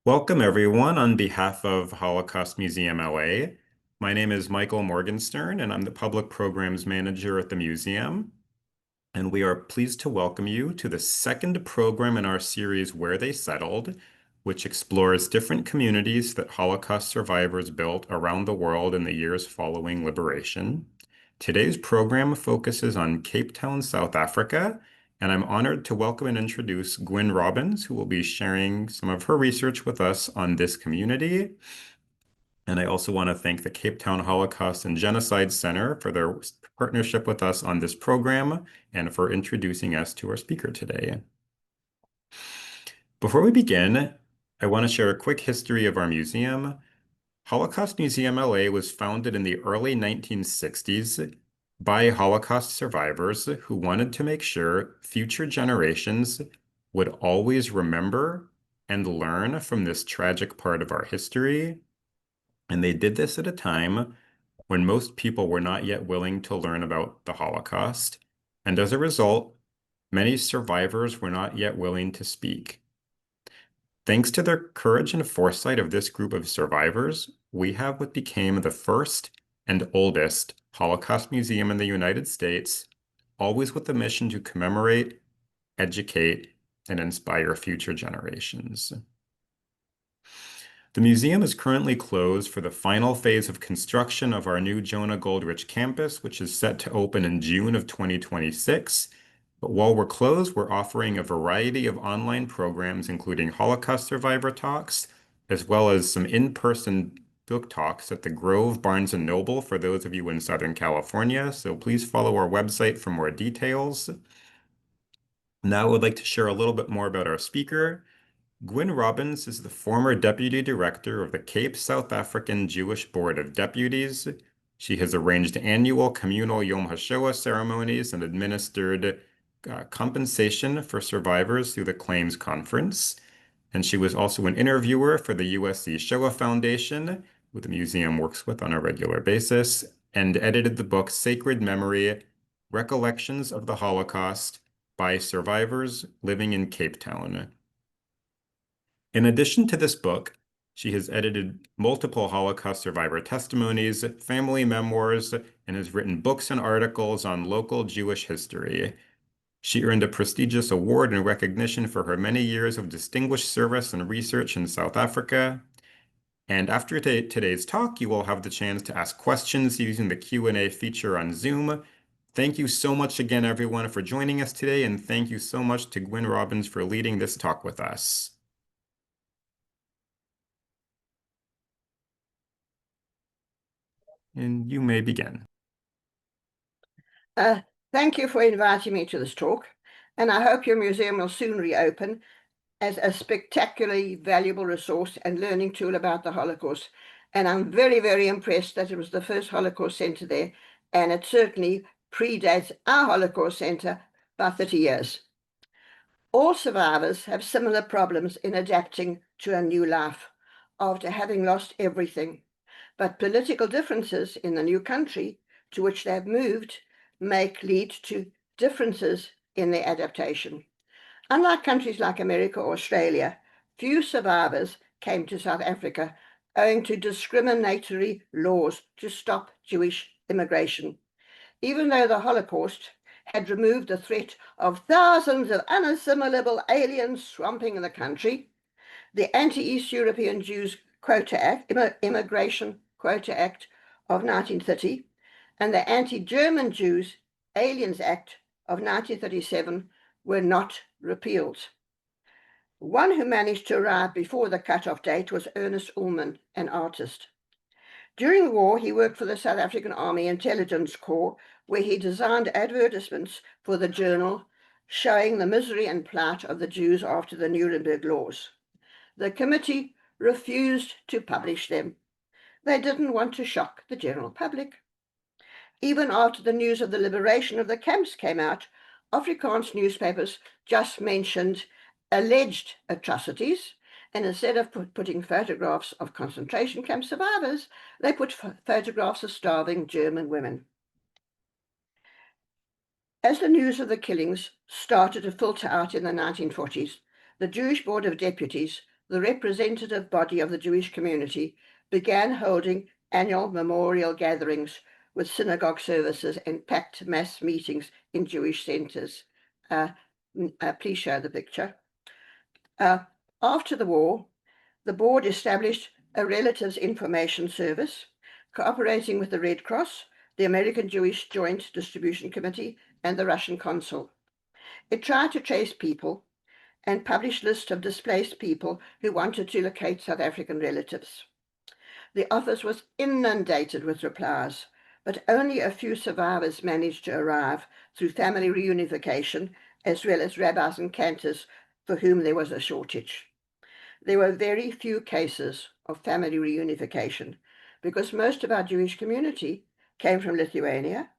Welcome, everyone, on behalf of Holocaust Museum LA. My name is Michael Morgenstern, and I'm the Public Programs Manager at the museum. And we are pleased to welcome you to the second program in our series, Where They Settled, which explores different communities that Holocaust survivors built around the world in the years following liberation. Today's program focuses on Cape Town, South Africa, and I'm honored to welcome and introduce Gwynne Robins, who will be sharing some of her research with us on this community. And I also want to thank the Cape Town Holocaust and Genocide Center for their partnership with us on this program and for introducing us to our speaker today. Before we begin, I want to share a quick history of our museum. Holocaust Museum LA was founded in the early 1960s by Holocaust survivors who wanted to make sure future generations would always remember and learn from this tragic part of our history. And they did this at a time when most people were not yet willing to learn about the Holocaust. And as a result, many survivors were not yet willing to speak. Thanks to the courage and foresight of this group of survivors, we have what became the first and oldest Holocaust museum in the United States, always with the mission to commemorate, educate, and inspire future generations. The museum is currently closed for the final phase of construction of our new Jonah Goldrich campus, which is set to open in June of 2026. But while we're closed, we're offering a variety of online programs, including Holocaust survivor talks, as well as some in-person book talks at the Grove Barnes & Noble for those of you in Southern California. So please follow our website for more details. Now I would like to share a little bit more about our speaker. Gwynne Robins is the former Deputy Director of the Cape South African Jewish Board of Deputies. She has arranged annual communal Yom HaShoah ceremonies and administered compensation for survivors through the Claims Conference. And she was also an interviewer for the USC Shoah Foundation, who the museum works with on a regular basis, and edited the book Sacred Memory, Recollections of the Holocaust by Survivors Living in Cape Town. In addition to this book, she has edited multiple Holocaust survivor testimonies, family memoirs, and has written books and articles on local Jewish history. She earned a prestigious award in recognition for her many years of distinguished service and research in South Africa. And after today's talk, you will have the chance to ask questions using the Q&A feature on Zoom. Thank you so much again, everyone, for joining us today, and thank you so much to Gwynne Robins for leading this talk with us. And you may begin. Thank you for inviting me to this talk, and I hope your museum will soon reopen as a spectacularly valuable resource and learning tool about the Holocaust. And I'm very, very impressed that it was the first Holocaust Center there, and it certainly predates our Holocaust Center by 30 years. All survivors have similar problems in adapting to a new life after having lost everything. But political differences in the new country to which they have moved may lead to differences in their adaptation. Unlike countries like America or Australia, few survivors came to South Africa owing to discriminatory laws to stop Jewish immigration. Even though the Holocaust had removed the threat of thousands of unassimilable aliens swamping the country, the Anti-East European Jews Quota Act, Immigration Quota Act of 1930, and the Anti-German Jews Aliens Act of 1937 were not repealed. One who managed to arrive before the cutoff date was Ernest Ullman, an artist. During the war, he worked for the South African Army Intelligence Corps, where he designed advertisements for the journal showing the misery and plight of the Jews after the Nuremberg laws. The committee refused to publish them. They didn't want to shock the general public. Even after the news of the liberation of the camps came out, Afrikaans newspapers just mentioned alleged atrocities, and instead of putting photographs of concentration camp survivors, they put photographs of starving German women. As the news of the killings started to filter out in the 1940s, the Jewish Board of Deputies the representative body of the Jewish community began holding annual memorial gatherings with synagogue services and packed mass meetings in Jewish centers. Please show the picture. After the war, the board established a relatives information service, cooperating with the Red Cross, the American Jewish Joint Distribution Committee, and the Russian consul. It tried to trace people and publish lists of displaced people who wanted to locate South African relatives. The office was inundated with replies, but only a few survivors managed to arrive through family reunification, as well as rabbis and cantors for whom there was a shortage. There were very few cases of family reunification because most of our Jewish community came from Lithuania,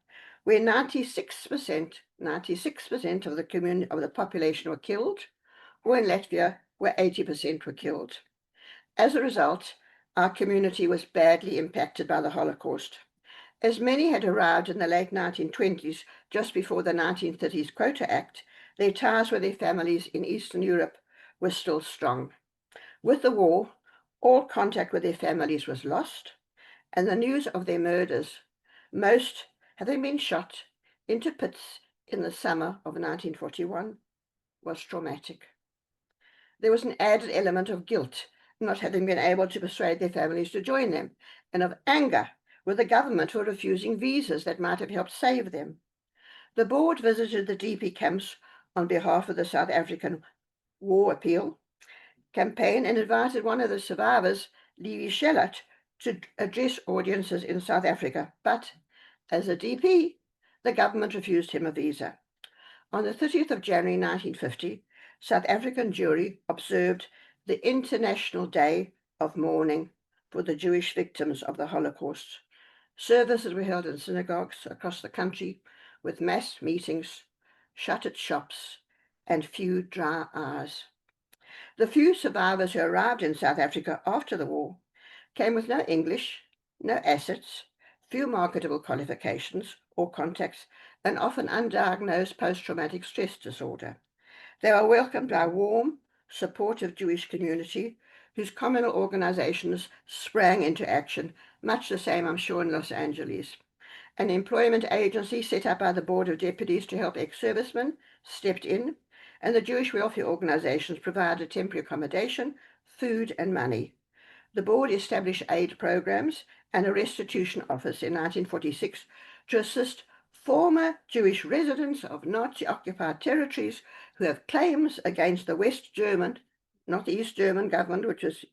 where 96% of the population were killed, or in Latvia, where 80% were killed. As a result, our community was badly impacted by the Holocaust. As many had arrived in the late 1920s, just before the 1930s Quota Act, their ties with their families in Eastern Europe were still strong. With the war, all contact with their families was lost, and the news of their murders, most having been shot into pits in the summer of 1941, was traumatic. There was an added element of guilt, not having been able to persuade their families to join them, and of anger with the government for refusing visas that might have helped save them. The board visited the DP camps on behalf of the South African War Appeal campaign and invited one of the survivors, Levi She'erith, to address audiences in South Africa, but as a DP, the government refused him a visa. On the 30th of January 1950, South African Jewry observed the International Day of Mourning for the Jewish victims of the Holocaust. Services were held in synagogues across the country with mass meetings, shuttered shops, and few dry eyes. The few survivors who arrived in South Africa after the war came with no English, no assets, few marketable qualifications or contacts, and often undiagnosed post-traumatic stress disorder. They were welcomed by a warm, supportive Jewish community whose communal organizations sprang into action, much the same, I'm sure, in Los Angeles. An employment agency set up by the Board of Deputies to help ex-servicemen stepped in, and the Jewish welfare organizations provided temporary accommodation, food, and money. The board established aid programs and a restitution office in 1946 to assist former Jewish residents of Nazi-occupied territories who have claims against the West German, not the East German government, which was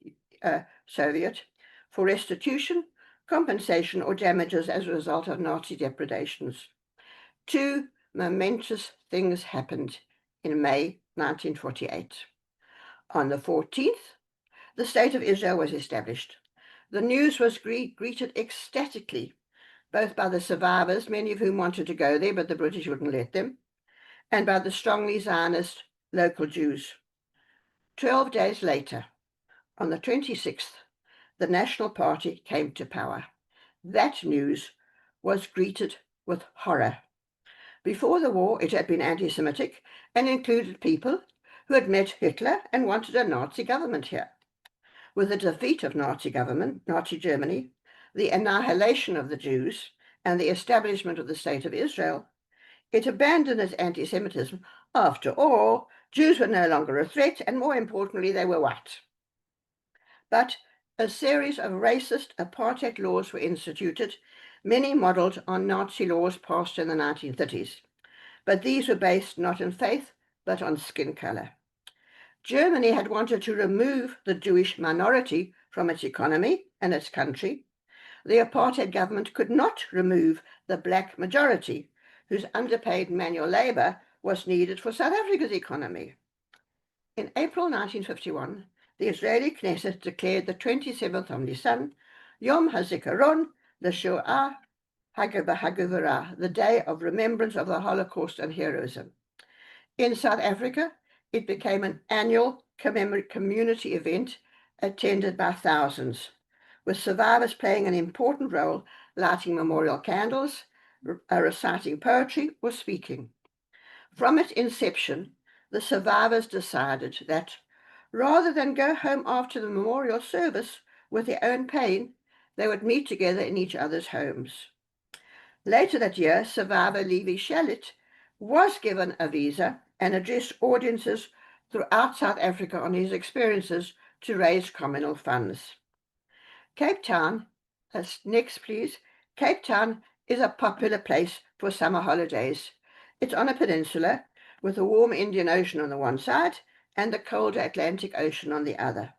Soviet, for restitution, compensation, or damages as a result of Nazi depredations. Two momentous things happened in May 1948. On the 14th, the State of Israel was established. The news was greeted ecstatically, both by the survivors, many of whom wanted to go there, but the British wouldn't let them, and by the strongly Zionist local Jews. 12 days later, on the 26th, the National Party came to power. That news was greeted with horror. Before the war, it had been anti-Semitic and included people who had met Hitler and wanted a Nazi government here. With the defeat of Nazi Germany, the annihilation of the Jews, and the establishment of the State of Israel, it abandoned its anti-Semitism. After all, Jews were no longer a threat, and more importantly, they were white. But a series of racist apartheid laws were instituted, many modeled on Nazi laws passed in the 1930s. But these were based not on faith, but on skin color. Germany had wanted to remove the Jewish minority from its economy and its country. The apartheid government could not remove the black majority, whose underpaid manual labor was needed for South Africa's economy. In April 1951, the Israeli Knesset declared the 27th of Nisan, Yom HaZikaron, the Shoah HaGevurah, the Day of Remembrance of the Holocaust and Heroism. In South Africa, it became an annual community event attended by thousands, with survivors playing an important role, lighting memorial candles, reciting poetry, or speaking. From its inception, the survivors decided that Rather than go home after the memorial service with their own pain, they would meet together in each other's homes. Later that year, survivor Levi Shalit was given a visa and addressed audiences throughout South Africa on his experiences to raise communal funds. Cape Town, next please, Cape Town is a popular place for summer holidays. It's on a peninsula with the warm Indian Ocean on the one side and the colder Atlantic Ocean on the other.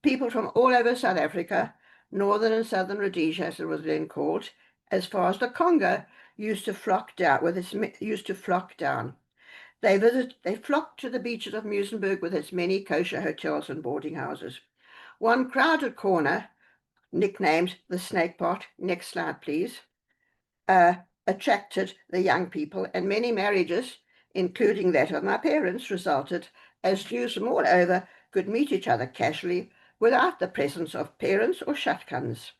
People from all over South Africa, northern and southern Rhodesia, as it was then called, as far as the Congo, used to flock down. They flocked to the beaches of Muizenberg with its many kosher hotels and boarding houses. One crowded corner, nicknamed the Snake Pot, next slide please, attracted the young people, and many marriages, including that of my parents, resulted as Jews from all over could meet each other casually without the presence of parents or shotguns.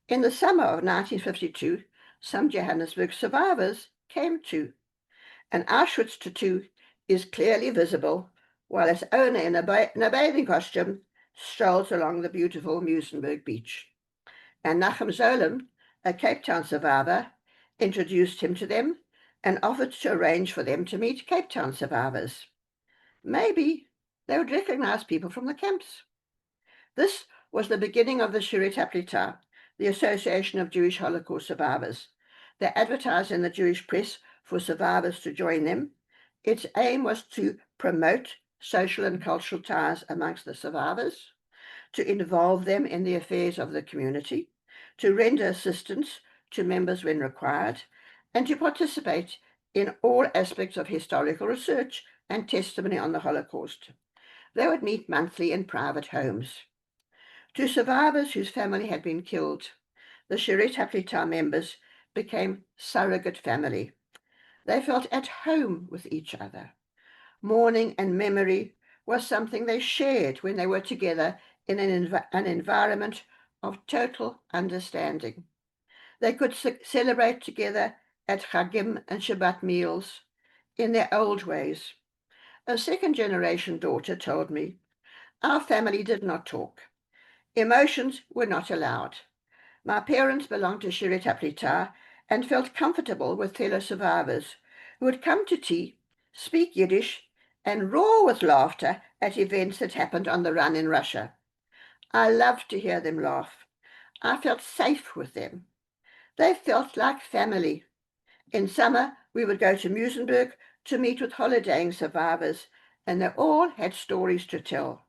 In the summer of 1952, some Johannesburg survivors came too. An Auschwitz tattoo is clearly visible, while its owner in a bathing costume strolls along the beautiful Muizenberg beach. And Nachum Zolam, a Cape Town survivor, introduced him to them and offered to arrange for them to meet Cape Town survivors. Maybe they would recognize people from the camps. This was the beginning of the She'erith Hapletah, the Association of Jewish Holocaust Survivors. They advertised in the Jewish press for survivors to join them. Its aim was to promote social and cultural ties amongst the survivors, to involve them in the affairs of the community, to render assistance to members when required, and to participate in all aspects of historical research and testimony on the Holocaust. They would meet monthly in private homes. To survivors whose family had been killed, the She'erith Hapletah members became surrogate family. They felt at home with each other. Mourning and memory was something they shared when they were together in an environment of total understanding. They could celebrate together at Chagim and Shabbat meals in their old ways. A second-generation daughter told me, "Our family did not talk. Emotions were not allowed. My parents belonged to She'erith Hapletah and felt comfortable with fellow survivors who would come to tea, speak Yiddish, and roar with laughter at events that happened on the run in Russia. I loved to hear them laugh. I felt safe with them. They felt like family. In summer, we would go to Muizenberg to meet with holidaying survivors, and they all had stories to tell.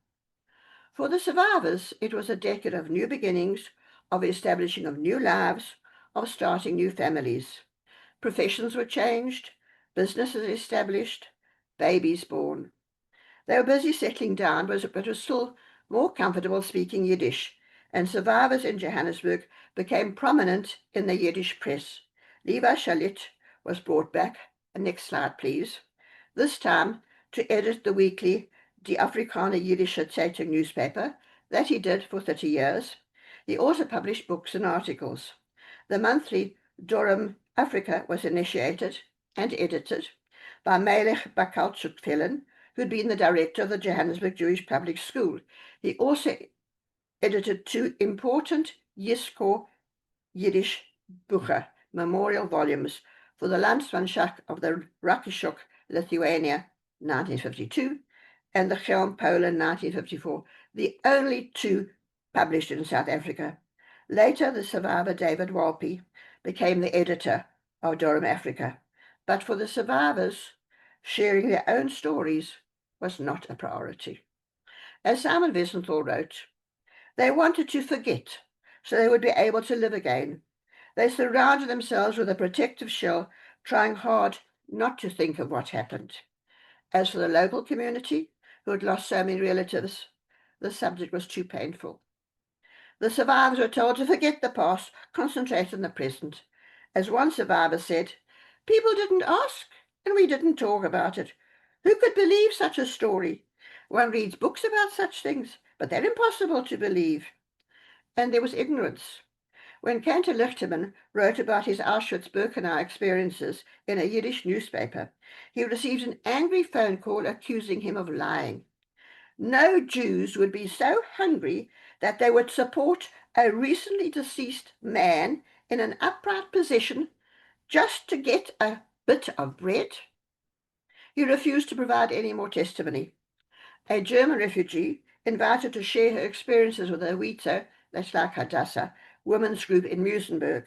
For the survivors, it was a decade of new beginnings, of establishing of new lives, of starting new families. Professions were changed, businesses established, babies born. They were busy settling down, but were still more comfortable speaking Yiddish, and survivors in Johannesburg became prominent in the Yiddish press. Levi Shalit was brought back, next slide please, this time to edit the weekly Die Afrikaner Jiddische Zeitung newspaper that he did for 30 years. He also published books and articles. The monthly Durban Africa was initiated and edited by Melech Bakalchuk-Fellen, who'd been the director of the Johannesburg Jewish Public School. He also edited two important Yizkor Yiddish Bucher memorial volumes for the Landsmannschaft of the Rakishok, Lithuania, 1952, and the Chelm, Poland, 1954, the only two published in South Africa. Later, the survivor David Walpe became the editor of Durban Africa. But for the survivors, sharing their own stories was not a priority. As Simon Wiesenthal wrote, they wanted to forget so they would be able to live again. They surrounded themselves with a protective shell, trying hard not to think of what happened. As for the local community, who had lost so many relatives, the subject was too painful. The survivors were told to forget the past, concentrate on the present. As one survivor said, "People didn't ask, and we didn't talk about it. Who could believe such a story? One reads books about such things, but they're impossible to believe." And there was ignorance. When Cantor Lichterman wrote about his Auschwitz-Birkenau experiences in a Yiddish newspaper, he received an angry phone call accusing him of lying. No Jews would be so hungry that they would support a recently deceased man in an upright position just to get a bit of bread. He refused to provide any more testimony. A German refugee, invited to share her experiences with a WITO, that's like Hadassah, women's group in Musenberg,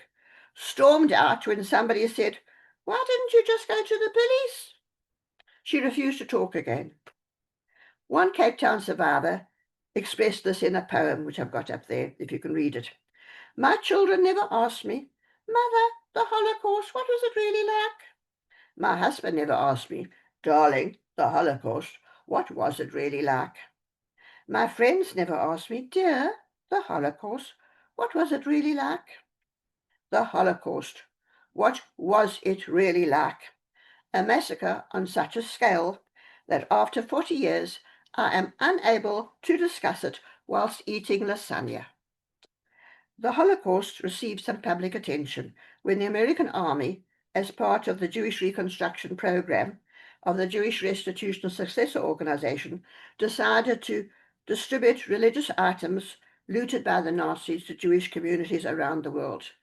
stormed out when somebody said, "Why didn't you just go to the police?" She refused to talk again. One Cape Town survivor expressed this in a poem, which I've got up there, if you can read it. "My children never asked me, 'Mother, the Holocaust, what was it really like?' My husband never asked me, 'Darling, the Holocaust, what was it really like?' My friends never asked me, 'Dear, the Holocaust, what was it really like?' The Holocaust, what was it really like? A massacre on such a scale that after 40 years I am unable to discuss it whilst eating lasagna." The Holocaust received some public attention when the American Army, as part of the Jewish Reconstruction Program of the Jewish Restitution Successor Organization, decided to distribute religious items looted by the Nazis to Jewish communities around the world.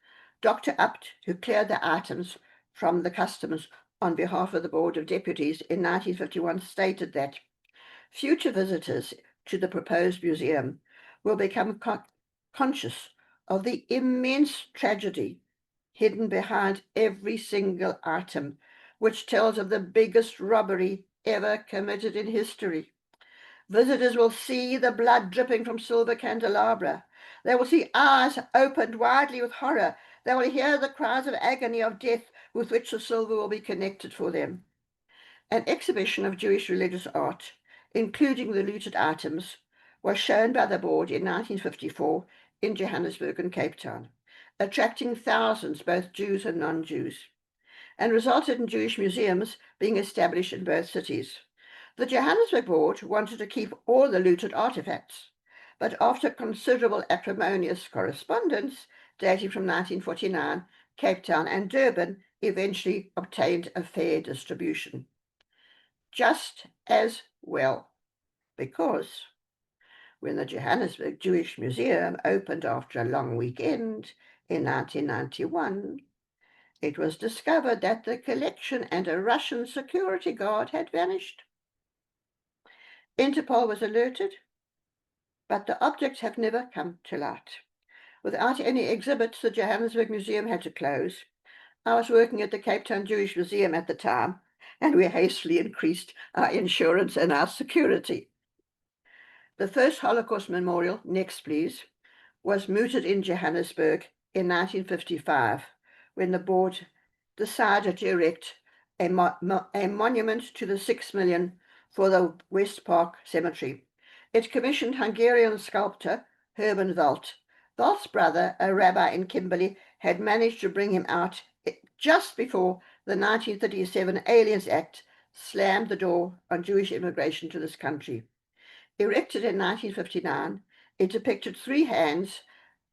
Dr. Abt, who cleared the items from the customs on behalf of the Board of Deputies in 1951, stated that future visitors to the proposed museum will become conscious of the immense tragedy hidden behind every single item, which tells of the biggest robbery ever committed in history. Visitors will see the blood dripping from silver candelabra. They will see eyes opened widely with horror. They will hear the cries of agony of death with which the silver will be connected for them. An exhibition of Jewish religious art, including the looted items, was shown by the board in 1954 in Johannesburg and Cape Town, attracting thousands, both Jews and non-Jews, and resulted in Jewish museums being established in both cities. The Johannesburg board wanted to keep all the looted artifacts, but after considerable acrimonious correspondence dating from 1949, Cape Town and Durban eventually obtained a fair distribution. Just as well, because when the Johannesburg Jewish Museum opened after a long weekend in 1991, it was discovered that the collection and a Russian security guard had vanished. Interpol was alerted, but the objects have never come to light. Without any exhibits, the Johannesburg Museum had to close. I was working at the Cape Town Jewish Museum at the time, and we hastily increased our insurance and our security. The first Holocaust memorial, next please, was mooted in Johannesburg in 1955 when the board decided to erect a monument to the 6 million for the West Park Cemetery. It commissioned Hungarian sculptor Herman Walt. Walt's brother, a rabbi in Kimberley, had managed to bring him out just before the 1937 Aliens Act slammed the door on Jewish immigration to this country. Erected in 1959, it depicted three hands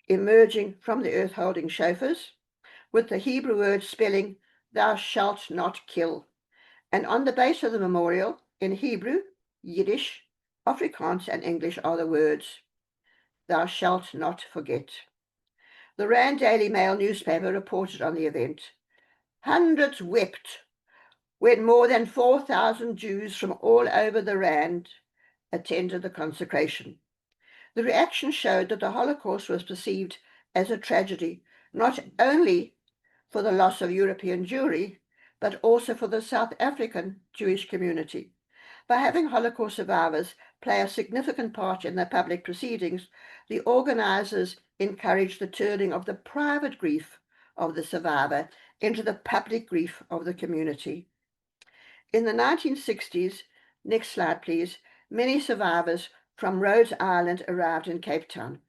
emerging from the earth holding shofars, with the Hebrew word spelling, "Thou shalt not kill." And on the base of the memorial, in Hebrew, Yiddish, Afrikaans, and English are the words, "Thou shalt not forget." The Rand Daily Mail newspaper reported on the event. Hundreds wept when more than 4,000 Jews from all over the Rand attended the consecration. The reaction showed that the Holocaust was perceived as a tragedy, not only for the loss of European Jewry, but also for the South African Jewish community. By having Holocaust survivors play a significant part in the public proceedings, the organizers encouraged the turning of the private grief of the survivor into the public grief of the community. In the 1960s, next slide please, many survivors from Rhodes Island arrived in Cape Town.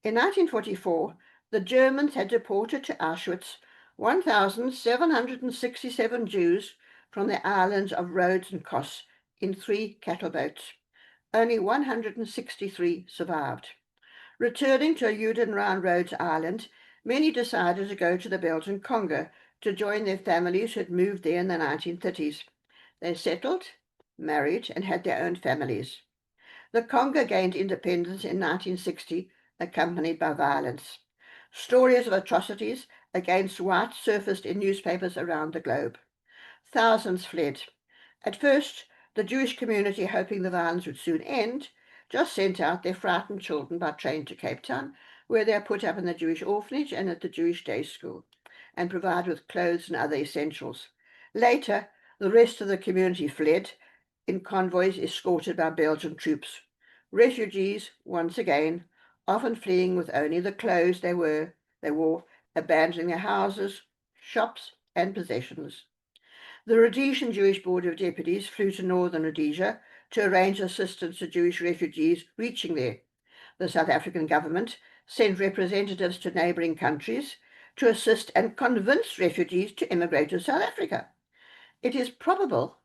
In 1944, the Germans had deported to Auschwitz 1,767 Jews from the islands of Rhodes and Kos in 3 cattle boats. Only 163 survived. Returning to Judenrein Rhodes Island, many decided to go to the Belgian Congo to join their families who had moved there in the 1930s. They settled, married, and had their own families. The Congo gained independence in 1960, accompanied by violence. Stories of atrocities against whites surfaced in newspapers around the globe. Thousands fled. At first, the Jewish community, hoping the violence would soon end, just sent out their frightened children by train to Cape Town, where they are put up in the Jewish orphanage and at the Jewish day school, and provided with clothes and other essentials. Later, the rest of the community fled in convoys escorted by Belgian troops. Refugees, once again, often fleeing with only the clothes they wore, abandoning their houses, shops, and possessions. The Rhodesian Jewish Board of Deputies flew to northern Rhodesia to arrange assistance to Jewish refugees reaching there. The South African government sent representatives to neighbouring countries to assist and convince refugees to immigrate to South Africa. It is probable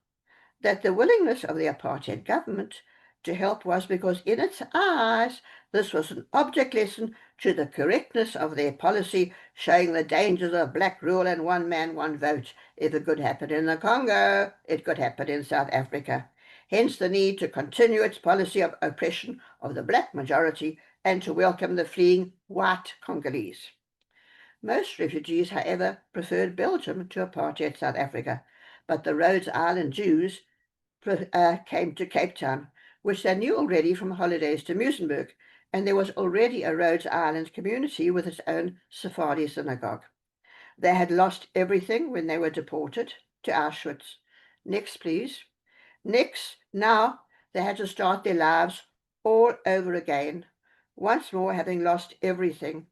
that the willingness of the apartheid government to help was because in its eyes this was an object lesson to the correctness of their policy, showing the dangers of black rule and one man, one vote. If it could happen in the Congo, it could happen in South Africa. Hence the need to continue its policy of oppression of the black majority and to welcome the fleeing white Congolese. Most refugees, however, preferred Belgium to apartheid South Africa, but the Rhodes Island Jews came to Cape Town, which they knew already from holidays to Muizenberg, and there was already a Rhodes Island community with its own Sephardi synagogue. They had lost everything when they were deported to Auschwitz. Next, please. Next, now they had to start their lives all over again, once more having lost everything.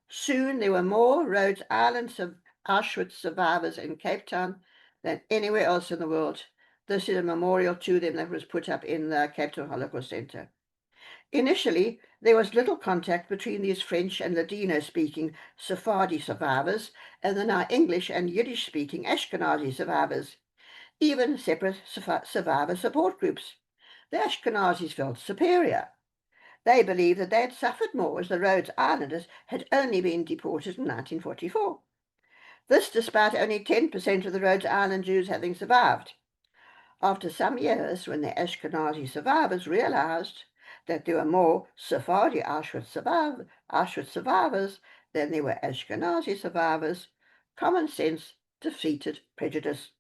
Soon there were more Rhodes Island Auschwitz survivors in Cape Town than anywhere else in the world. This is a memorial to them that was put up in the Cape Town Holocaust Center. Initially, there was little contact between these French and Ladino-speaking Sephardi survivors and the now English and Yiddish-speaking Ashkenazi survivors, even separate survivor support groups. The Ashkenazis felt superior. They believed that they had suffered more, as the Rhodes Islanders had only been deported in 1944. This despite only 10% of the Rhodes Island Jews having survived. After some years, when the Ashkenazi survivors realized that there were more Sephardi Auschwitz survivors than there were Ashkenazi survivors, common sense defeated prejudice,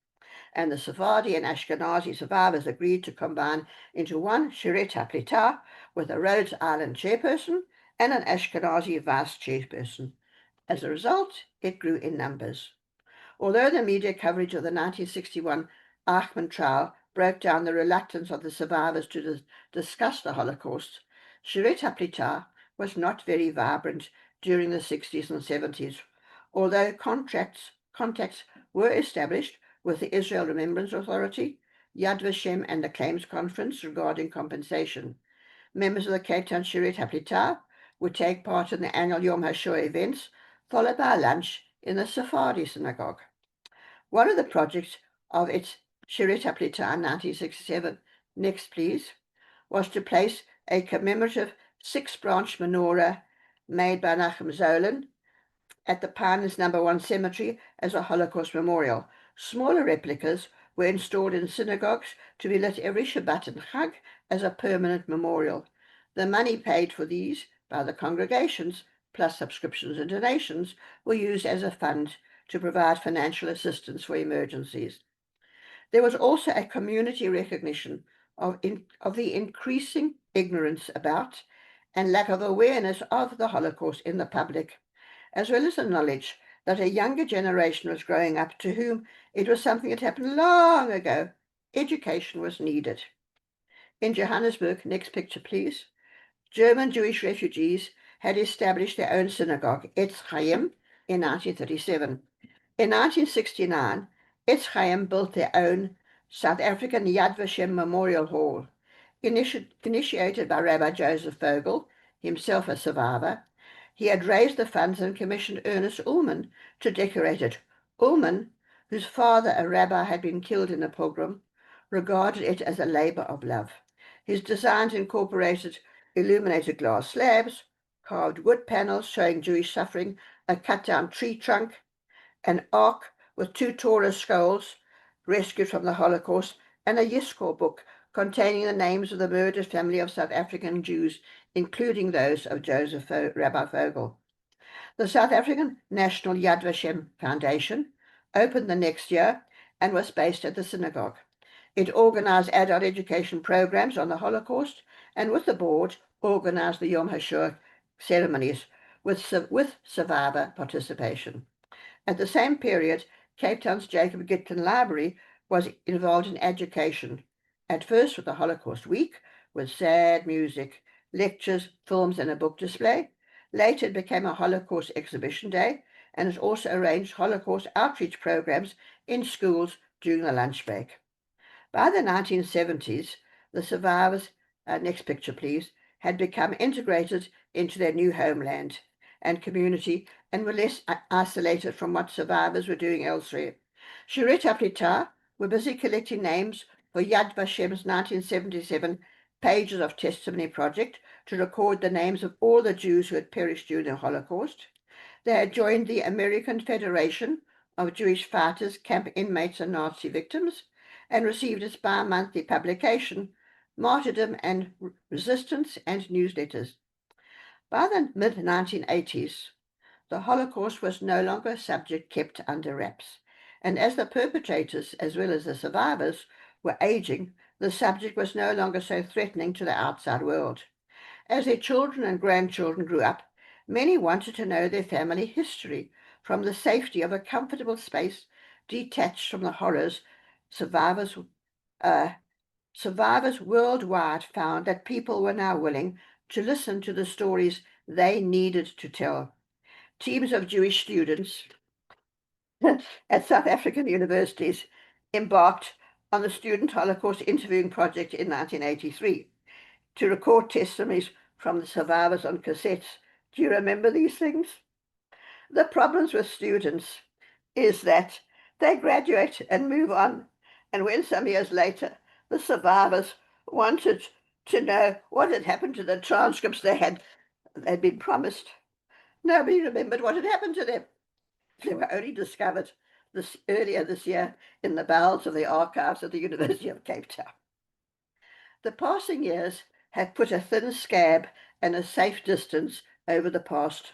and the Sephardi and Ashkenazi survivors agreed to combine into one She'erith Hapletah with a Rhodes Island chairperson and an Ashkenazi vice chairperson. As a result, it grew in numbers. Although the media coverage of the 1961 Eichmann trial broke down the reluctance of the survivors to discuss the Holocaust, She'erith Hapletah was not very vibrant during the 60s and 70s, although contacts were established with the Israel Remembrance Authority, Yad Vashem, and the Claims Conference regarding compensation. Members of the Cape Town She'erith Hapletah would take part in the annual Yom HaShoah events, followed by a lunch in the Sephardi synagogue. One of the projects of its She'erith Hapletah in 1967, next please, was to place a commemorative 6-branch menorah made by Nachum Zolan at the Pioneers No. 1 cemetery as a Holocaust memorial. Smaller replicas were installed in synagogues to be lit every Shabbat and Chag as a permanent memorial. The money paid for these by the congregations, plus subscriptions and donations, were used as a fund to provide financial assistance for emergencies. There was also a community recognition of the increasing ignorance about and lack of awareness of the Holocaust in the public, as well as the knowledge that a younger generation was growing up to whom it was something that happened long ago. Education was needed. In Johannesburg, next picture please, German Jewish refugees had established their own synagogue, Etz Chaim, in 1937. In 1969, Etz Chaim built their own South African Yad Vashem Memorial Hall, initiated by Rabbi Joseph Vogel, himself a survivor. He had raised the funds and commissioned Ernest Ullman to decorate it. Ullman, whose father, a rabbi, had been killed in a pogrom, regarded it as a labor of love. His designs incorporated illuminated glass slabs, carved wood panels showing Jewish suffering, a cut-down tree trunk, an ark with 2 Torah scrolls rescued from the Holocaust, and a Yizkor book containing the names of the murdered family of South African Jews, including those of Joseph Rabbi Vogel. The South African National Yad Vashem Foundation opened the next year and was based at the synagogue. It organized adult education programs on the Holocaust and, with the board, organized the Yom HaShoah ceremonies with survivor participation. At the same period, Cape Town's Jacob Gitton Library was involved in education, at first with the Holocaust Week, with sad music, lectures, films, and a book display. Later, it became a Holocaust exhibition day, and it also arranged Holocaust outreach programs in schools during the lunch break. By the 1970s, the survivors, next picture please, had become integrated into their new homeland and community and were less isolated from what survivors were doing elsewhere. She'erith Hapletah were busy collecting names for Yad Vashem's 1977 Pages of Testimony project to record the names of all the Jews who had perished during the Holocaust. They had joined the American Federation of Jewish Fighters, Camp Inmates and Nazi Victims, and received its bi-monthly publication, Martyrdom and Resistance, and newsletters. By the mid-1980s, the Holocaust was no longer a subject kept under wraps, and as the perpetrators, as well as the survivors, were aging, the subject was no longer so threatening to the outside world. As their children and grandchildren grew up, many wanted to know their family history from the safety of a comfortable space detached from the horrors. Survivors worldwide found that people were now willing to listen to the stories they needed to tell. Teams of Jewish students at South African universities embarked on the Student Holocaust Interviewing Project in 1983 to record testimonies from the survivors on cassettes. Do you remember these things? The problems with students is that they graduate and move on, and when some years later the survivors wanted to know what had happened to the transcripts they'd been promised, nobody remembered what had happened to them. They were only discovered earlier this year in the bowels of the archives at the University of Cape Town. The passing years have put a thin scab and a safe distance over the past.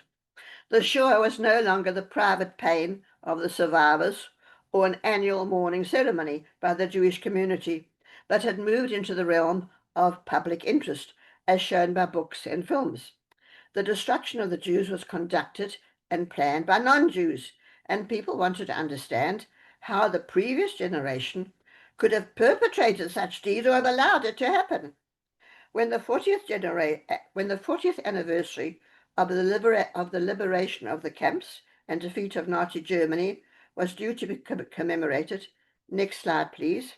The Shoah was no longer the private pain of the survivors or an annual mourning ceremony by the Jewish community, but had moved into the realm of public interest, as shown by books and films. The destruction of the Jews was conducted and planned by non-Jews, and people wanted to understand how the previous generation could have perpetrated such deeds or have allowed it to happen. When the 40th anniversary of the liberation of the camps and defeat of Nazi Germany was due to be commemorated, next slide please,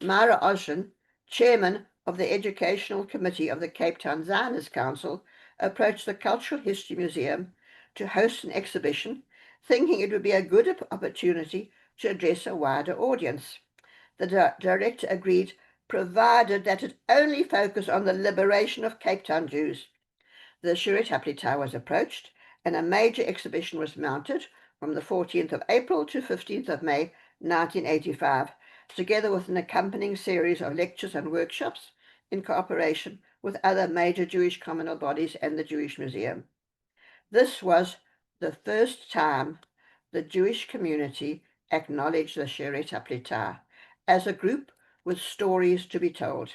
Myra Oshin, chairman of the Educational Committee of the Cape Town Zionist Council, approached the Cultural History Museum to host an exhibition, thinking it would be a good opportunity to address a wider audience. The director agreed, provided that it only focus on the liberation of Cape Town Jews. The She'erith Hapletah was approached, and a major exhibition was mounted from the 14th of April to 15th of May 1985, together with an accompanying series of lectures and workshops in cooperation with other major Jewish communal bodies and the Jewish Museum. This was the first time the Jewish community acknowledged the She'erith Hapletah as a group with stories to be told.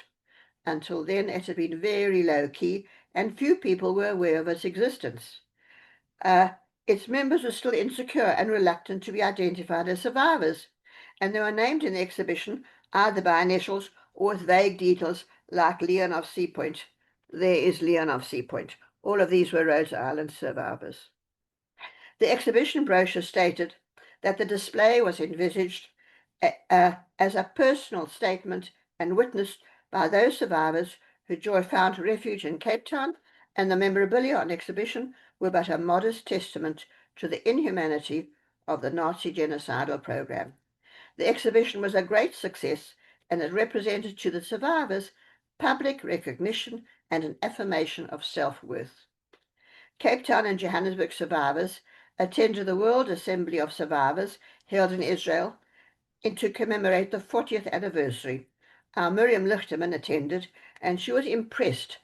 Until then, it had been very low-key, and few people were aware of its existence. Its members were still insecure and reluctant to be identified as survivors, and they were named in the exhibition either by initials or with vague details like Leon of Sea Point. There is Leon of Sea Point. All of these were Rhodes Island survivors. The exhibition brochure stated that the display was envisaged as a personal statement and witnessed by those survivors who found refuge in Cape Town, and the memorabilia on exhibition were but a modest testament to the inhumanity of the Nazi genocidal program. The exhibition was a great success, and it represented to the survivors public recognition and an affirmation of self-worth. Cape Town and Johannesburg survivors attended the World Assembly of Survivors held in Israel to commemorate the 40th anniversary Our Miriam Lichterman attended, and she was impressed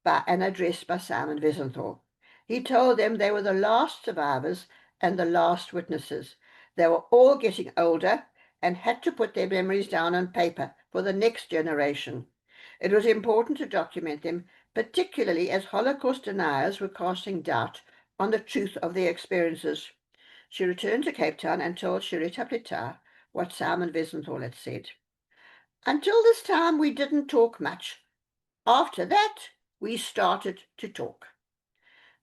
by an address by Simon Wiesenthal. He told them they were the last survivors and the last witnesses. They were all getting older and had to put their memories down on paper for the next generation. It was important to document them, particularly as Holocaust deniers were casting doubt on the truth of their experiences. She returned to Cape Town and told She'erith Hapletah what Simon Wiesenthal had said. Until this time, we didn't talk much. After that, we started to talk.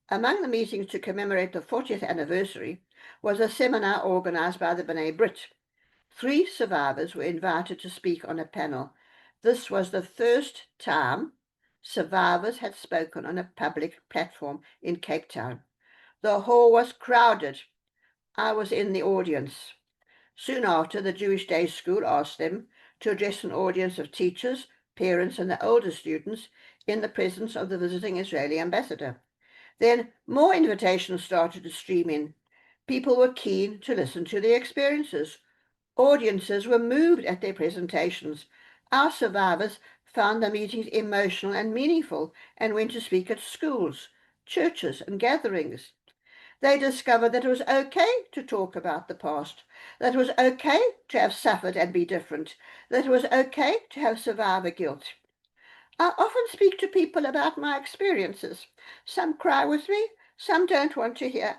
Among the meetings to commemorate the 40th anniversary was a seminar organized by the B'nai Brit. 3 survivors were invited to speak on a panel. This was the first time survivors had spoken on a public platform in Cape Town. The hall was crowded. I was in the audience. Soon after, the Jewish Day School asked them to address an audience of teachers, parents, and the older students in the presence of the visiting Israeli ambassador. Then more invitations started to stream in. People were keen to listen to their experiences. Audiences were moved at their presentations. Our survivors found the meetings emotional and meaningful and went to speak at schools, churches, and gatherings. They discovered that it was okay to talk about the past, that it was okay to have suffered and be different, that it was okay to have survivor guilt. I often speak to people about my experiences. Some cry with me, some don't want to hear.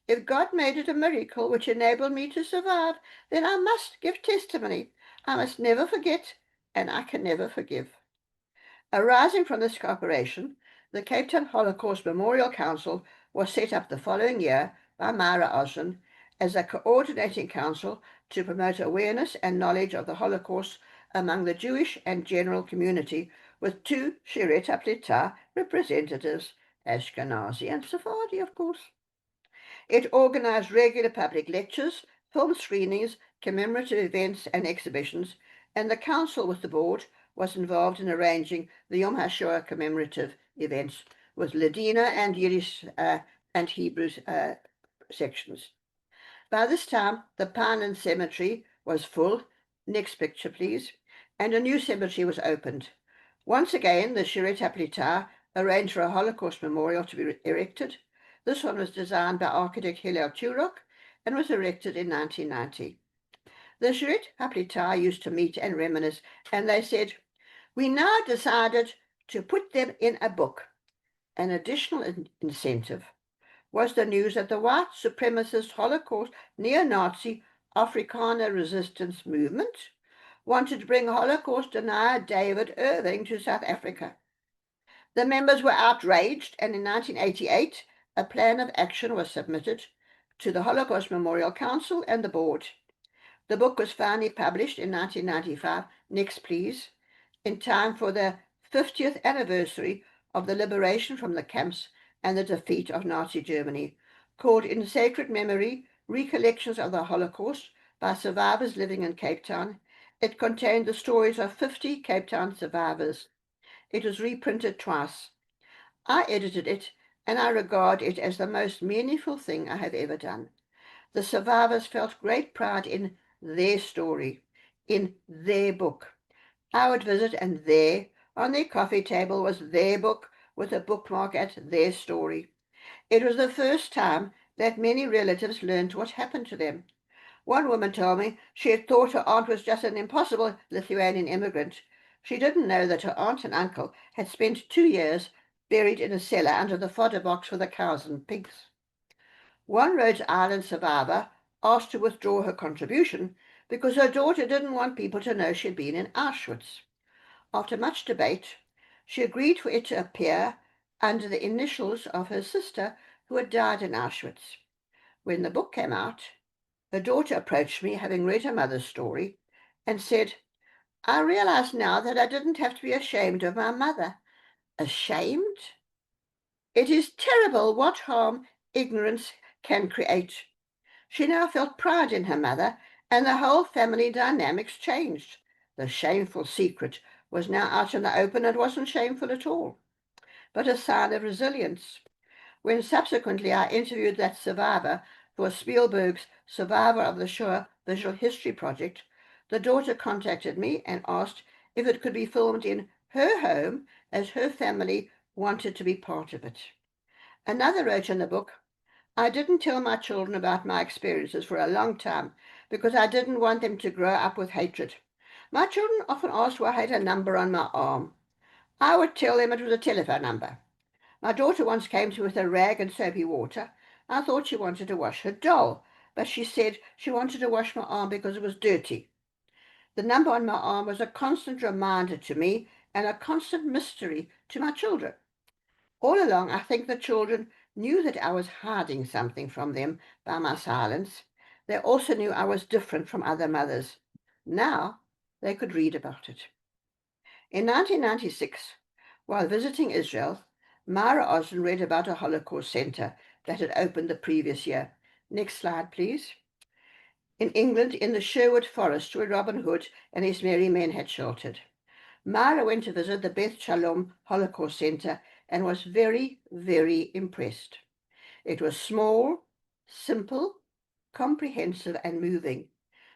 If God made it a miracle which enabled me to survive, then I must give testimony. I must never forget, and I can never forgive. Arising from this cooperation, the Cape Town Holocaust Memorial Council was set up the following year by Myra Osborne as a coordinating council to promote awareness and knowledge of the Holocaust among the Jewish and general community, with 2 She'erith Hapletah representatives, Ashkenazi and Sephardi, of course. It organized regular public lectures, film screenings, commemorative events and exhibitions, and the council with the board was involved in arranging the Yom HaShoah commemorative events with Ladino and Yiddish and Hebrew sections. By this time, the Pineland Cemetery was full. Next picture, please. And a new cemetery was opened. Once again, the She'erith Hapletah arranged for a Holocaust memorial to be erected. This one was designed by architect Hillel Turok and was erected in 1990. The She'erith Hapletah used to meet and reminisce, and they said, "We now decided to put them in a book." An additional incentive was the news that the white supremacist Holocaust neo-Nazi Afrikaner resistance movement wanted to bring Holocaust denier David Irving to South Africa. The members were outraged, and in 1988, a plan of action was submitted to the Holocaust Memorial Council and the board. The book was finally published in 1995, next please, in time for the 50th anniversary of the liberation from the camps and the defeat of Nazi Germany, called In Sacred Memory, Recollections of the Holocaust by Survivors Living in Cape Town. It contained the stories of 50 Cape Town survivors. It was reprinted twice. I edited it, and I regard it as the most meaningful thing I have ever done. The survivors felt great pride in their story, in their book. I would visit, and there, on their coffee table, was their book with a bookmark at their story. It was the first time that many relatives learned what happened to them. One woman told me she had thought her aunt was just an impossible Lithuanian immigrant. She didn't know that her aunt and uncle had spent 2 years buried in a cellar under the fodder box for the cows and pigs. One Rhodes Island survivor asked to withdraw her contribution because her daughter didn't want people to know she'd been in Auschwitz. After much debate, she agreed for it to appear under the initials of her sister who had died in Auschwitz. When the book came out, her daughter approached me, having read her mother's story, and said, "I realize now that I didn't have to be ashamed of my mother." Ashamed? It is terrible what harm ignorance can create. She now felt pride in her mother, and the whole family dynamics changed. The shameful secret was now out in the open and wasn't shameful at all, but a sign of resilience. When subsequently I interviewed that survivor for Spielberg's Survivor of the Shoah Visual History Project, the daughter contacted me and asked if it could be filmed in her home, as her family wanted to be part of it. Another wrote in the book, I didn't tell my children about my experiences for a long time because I didn't want them to grow up with hatred. My children often asked why I had a number on my arm. I would tell them it was a telephone number. My daughter once came to me with a rag and soapy water. I thought she wanted to wash her doll, but she said she wanted to wash my arm because it was dirty. The number on my arm was a constant reminder to me and a constant mystery to my children. All along, I think the children knew that I was hiding something from them by my silence. They also knew I was different from other mothers. Now they could read about it. In 1996, while visiting Israel, Myra Osden read about a Holocaust center that had opened the previous year. Next slide, please. In England, in the Sherwood Forest, where Robin Hood and his merry men had sheltered. Myra went to visit the Beth Shalom Holocaust Center and was very, very impressed. It was small, simple, comprehensive, and moving.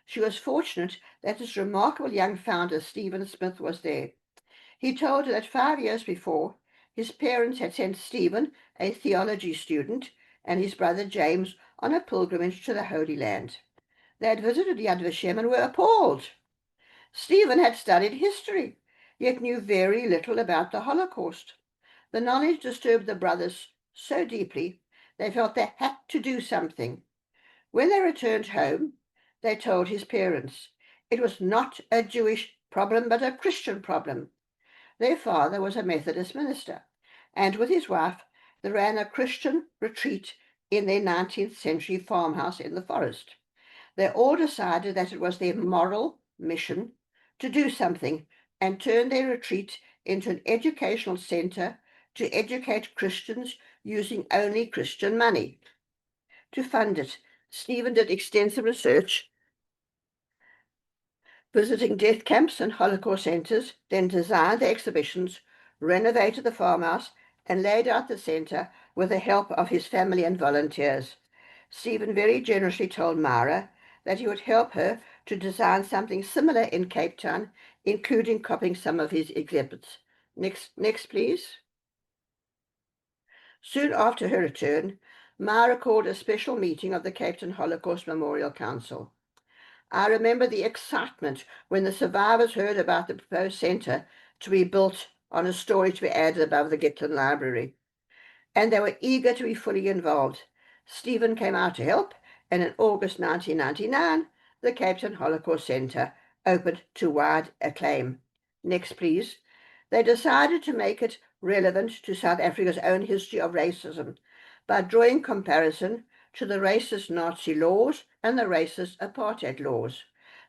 She was fortunate that its remarkable young founder, Stephen Smith, was there. He told her that 5 years before, his parents had sent Stephen, a theology student, and his brother James on a pilgrimage to the Holy Land. They had visited Yad Vashem and were appalled. Stephen had studied history, yet knew very little about the Holocaust. The knowledge disturbed the brothers so deeply, they felt they had to do something. When they returned home, they told his parents it was not a Jewish problem, but a Christian problem. Their father was a Methodist minister, and with his wife, they ran a Christian retreat in their 19th century farmhouse in the forest. They all decided that it was their moral mission to do something and turn their retreat into an educational center to educate Christians using only Christian money. To fund it, Stephen did extensive research, visiting death camps and Holocaust centers, then designed the exhibitions, renovated the farmhouse, and laid out the center with the help of his family and volunteers. Stephen very generously told Myra that he would help her to design something similar in Cape Town, including copying some of his exhibits. Next, please. Soon after her return, Myra called a special meeting of the Cape Town Holocaust Memorial Council. I remember the excitement when the survivors heard about the proposed centre to be built on a story to be added above the Gitlin Library. And they were eager to be fully involved. Stephen came out to help, and in August 1999, the Cape Town Holocaust Centre opened to wide acclaim. Next, please. They decided to make it relevant to South Africa's own history of racism by drawing comparison to the racist Nazi laws and the racist apartheid laws,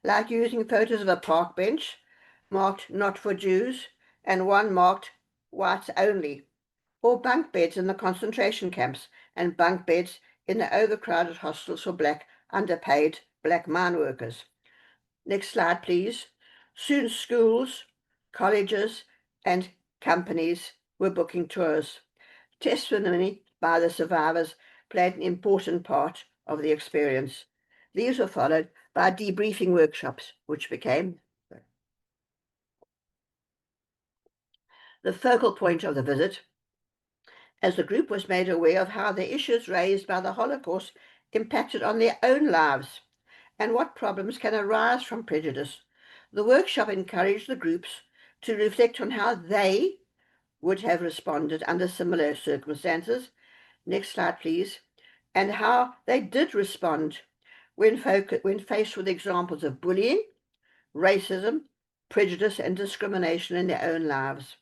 like using photos of a park bench marked not for Jews and one marked whites only, or bunk beds in the concentration camps and bunk beds in the overcrowded hostels for black, underpaid black mine workers. Next slide, please. Soon schools, colleges, and companies were booking tours. Testimony by the survivors played an important part of the experience. These were followed by debriefing workshops, which became the focal point of the visit, as the group was made aware of how the issues raised by the Holocaust impacted on their own lives and what problems can arise from prejudice. The workshop encouraged the groups to reflect on how they would have responded under similar circumstances. Next slide, please. And how they did respond when faced with examples of bullying, racism, prejudice, and discrimination in their own lives.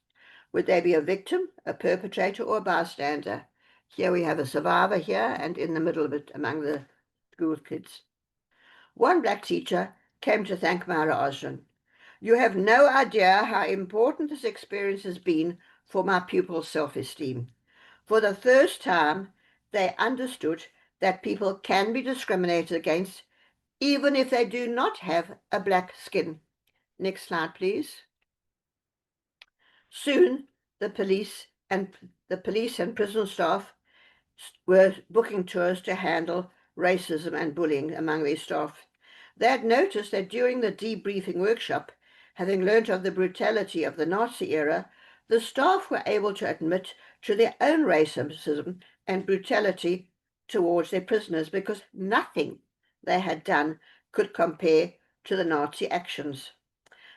Would they be a victim, a perpetrator, or a bystander? Here we have a survivor here, and in the middle of it, among the school kids. One black teacher came to thank Myra Osden. You have no idea how important this experience has been for my pupils' self-esteem. For the first time, they understood that people can be discriminated against, even if they do not have a black skin. Next slide, please. Soon, the police and prison staff were booking tours to handle racism and bullying among their staff. They had noticed that during the debriefing workshop, having learnt of the brutality of the Nazi era, the staff were able to admit to their own racism and brutality towards their prisoners because nothing they had done could compare to the Nazi actions.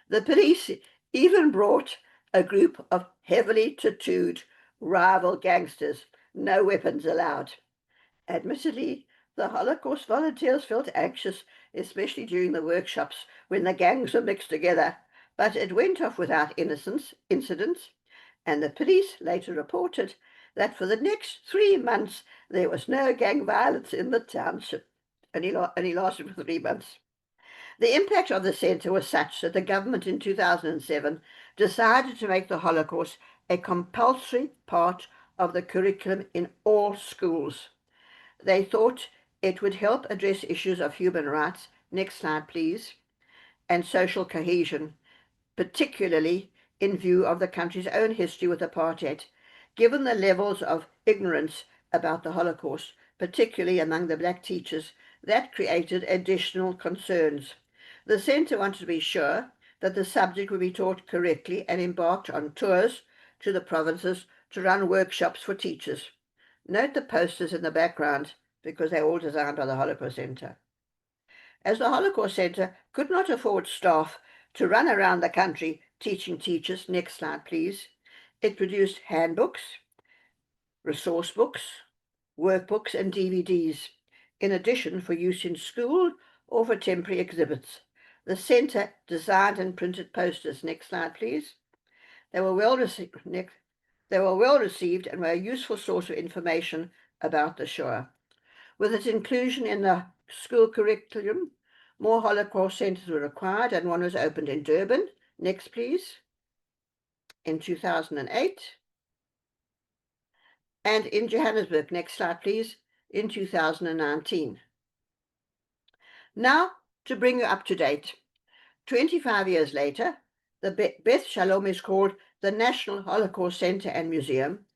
The police even brought a group of heavily tattooed rival gangsters, no weapons allowed. Admittedly, the Holocaust volunteers felt anxious, especially during the workshops when the gangs were mixed together, but it went off without incidents, and the police later reported that for the next 3 months there was no gang violence in the township, and he lasted for 3 months. The impact of the centre was such that the government in 2007 decided to make the Holocaust a compulsory part of the curriculum in all schools. They thought it would help address issues of human rights, next slide please, and social cohesion, particularly in view of the country's own history with apartheid, given the levels of ignorance about the Holocaust, particularly among the black teachers. That created additional concerns. The centre wanted to be sure that the subject would be taught correctly and embarked on tours to the provinces to run workshops for teachers. Note the posters in the background because they're all designed by the Holocaust Centre. As the Holocaust Centre could not afford staff to run around the country teaching teachers, next slide please, it produced handbooks, resource books, workbooks and DVDs, in addition for use in school or for temporary exhibits. The centre designed and printed posters, next slide please. They were well received and were a useful source of information about the Shoah. With its inclusion in the school curriculum, more Holocaust centres were required, and one was opened in Durban, next please, in 2008, and in Johannesburg, next slide please, in 2019. Now, to bring you up to date, 25 years later, the Beth Shalom is called the National Holocaust Centre and Museum.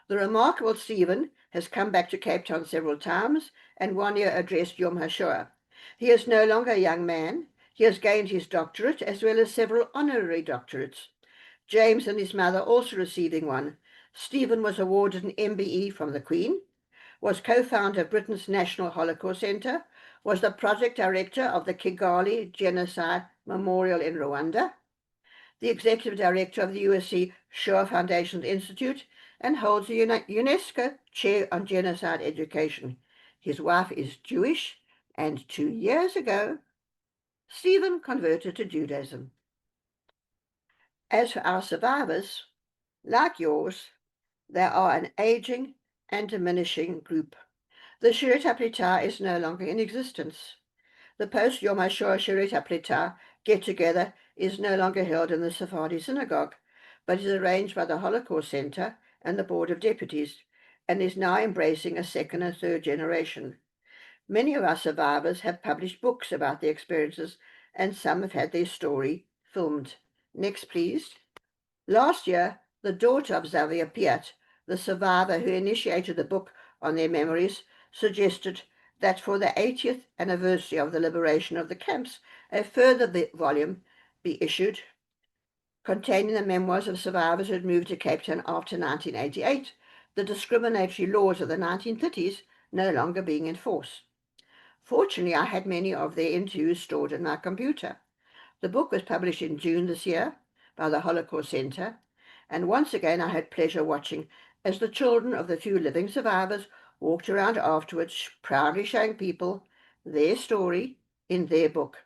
The remarkable Stephen has come back to Cape Town several times and one year addressed Yom HaShoah. He is no longer a young man. He has gained his doctorate as well as several honorary doctorates. James and his mother also receiving one. Stephen was awarded an MBE from the Queen, was co-founder of Britain's National Holocaust Centre, was the project director of the Kigali Genocide Memorial in Rwanda, the executive director of the USC Shoah Foundation Institute, and holds the UNESCO Chair on Genocide Education. His wife is Jewish, and 2 years ago, Stephen converted to Judaism. As for our survivors, like yours, they are an aging and diminishing group. The She'erith Hapletah is no longer in existence. The post-Yom HaShoah She'erith Hapletah get-together is no longer held in the Sephardi synagogue, but is arranged by the Holocaust Centre and the Board of Deputies, and is now embracing a second and third generation. Many of our survivors have published books about their experiences, and some have had their story filmed. Next, please. Last year, the daughter of Xavier Piat, the survivor who initiated the book on their memories, suggested that for the 80th anniversary of the liberation of the camps, a further volume be issued containing the memoirs of survivors who had moved to Cape Town after 1988, the discriminatory laws of the 1930s no longer being in force. Fortunately, I had many of their interviews stored in my computer. The book was published in June this year by the Holocaust Centre, and once again I had pleasure watching as the children of the few living survivors walked around afterwards, proudly showing people their story in their book.